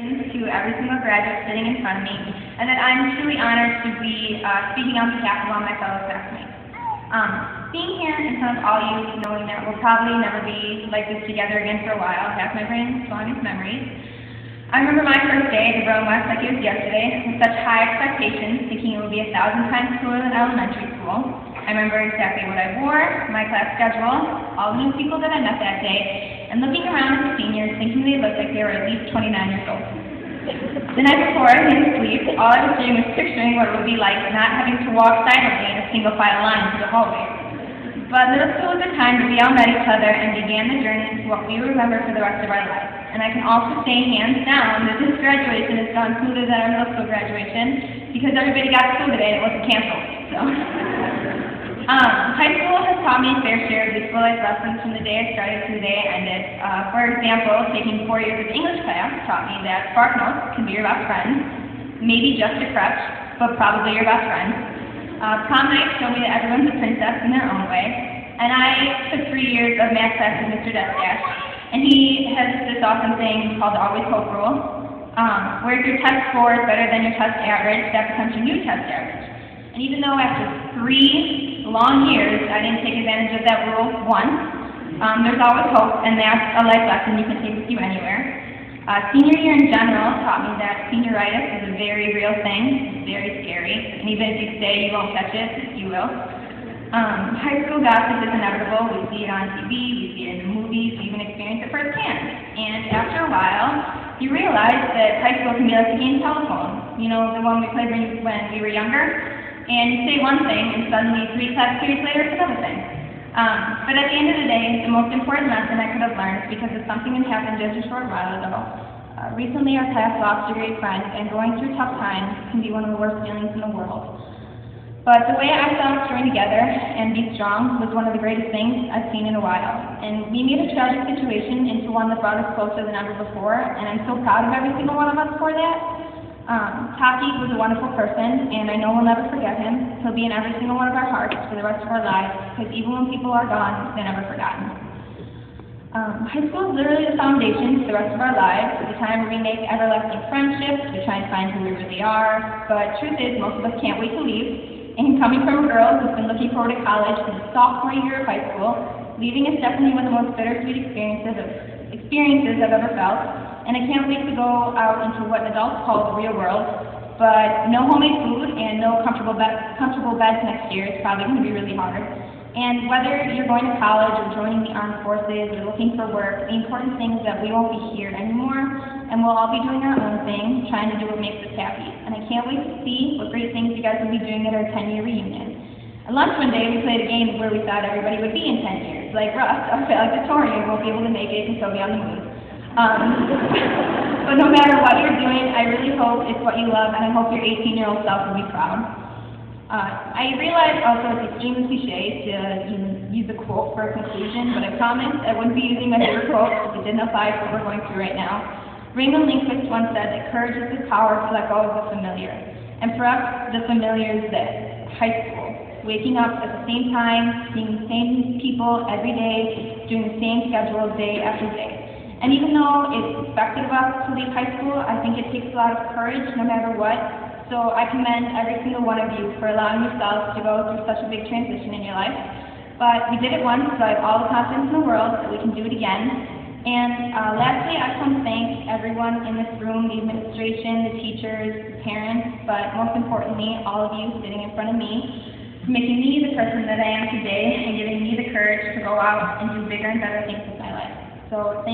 To every single graduate sitting in front of me, and that I'm truly honored to be speaking on behalf of all my fellow classmates. Being here in front of all you, knowing that we'll probably never be like this together again for a while, has my brain swelling with memories. I remember my first day at the Rowan West like it was yesterday, with such high expectations, thinking it would be 1,000 times cooler than elementary school. I remember exactly what I wore, my class schedule, all the new people that I met that day, and looking around at the seniors, thinking they looked like they were at least 29 years old. The night before I went to sleep, all I was doing was picturing what it would be like not having to walk silently in a single file line through the hallway. But middle school was a time that we all met each other and began the journey into what we remember for the rest of our lives. And I can also say hands down that this graduation has gone smoother than our middle school graduation because everybody got to school today and it wasn't canceled. So. High school has taught me a fair share of useful life lessons from the day I started to the day I ended. For example, taking 4 years of English class taught me that spark notes can be your best friend, maybe just a crutch, but probably your best friend. Prom night showed me that everyone's a princess in their own way, and I took 3 years of math class with Mr. Deathdash, and he has this awesome thing called the always hope rule, where if your test score is better than your test average, that becomes your new test average. And even though after 3 long years I didn't take advantage of that rule once, there's always hope, and that's a life lesson you can take with you anywhere. Senior year in general taught me that senioritis is a very real thing. It's very scary, and even if you say you won't catch it, you will. High school gossip is inevitable. We see it on TV, we see it in the movies, we even experience it firsthand. And after a while, you realize that high school can be like the game telephone. You know, the one we played when we were younger? And you say one thing, and suddenly 3 class periods later, it's another thing. But at the end of the day, the most important lesson I could have learned, because of something that happened just a short while ago. Recently, our class lost a great friend, and going through tough times can be one of the worst feelings in the world. But the way I saw us join together and be strong was one of the greatest things I've seen in a while. And we made a tragic situation into one that brought us closer than ever before, and I'm so proud of every single one of us for that. Taki was a wonderful person, and I know we'll never forget him. He'll be in every single one of our hearts for the rest of our lives, because even when people are gone, they're never forgotten. High school is literally the foundation for the rest of our lives. It's a time where we make everlasting friendships, we try and find who we really are, but truth is, most of us can't wait to leave. And coming from a girl who's been looking forward to college for the sophomore year of high school, leaving is definitely one of the most bittersweet experiences I've ever felt. And I can't wait to go out into what adults call the real world, but no homemade food and no comfortable beds next year is probably going to be really hard. And whether you're going to college or joining the armed forces or looking for work, the important thing is that we won't be here anymore, and we'll all be doing our own thing, trying to do what makes us happy. And I can't wait to see what great things you guys will be doing at our 10-year reunion. At lunch one day, we played a game where we thought everybody would be in 10 years. Like Russ, our valedictorian, won't be able to make it and still be on the move. But no matter what you're doing, I really hope it's what you love, and I hope your 18-year-old self will be proud. I realize also it's extremely cliche to use a quote for a conclusion, but I promised I wouldn't be using my favorite quote because it didn't apply to what we're going through right now. Raymond Lindquist once said that courage is the power to let go of the familiar. And for us, the familiar is this: high school. Waking up at the same time, seeing the same people every day, doing the same schedule day after day. And even though it's expected of us to leave high school, I think it takes a lot of courage no matter what. So I commend every single one of you for allowing yourselves to go through such a big transition in your life. But we did it once, so I have all the confidence in the world that we can do it again. And lastly, I just want to thank everyone in this room, the administration, the teachers, the parents, but most importantly, all of you sitting in front of me, for making me the person that I am today and giving me the courage to go out and do bigger and better things with my life. So thank you.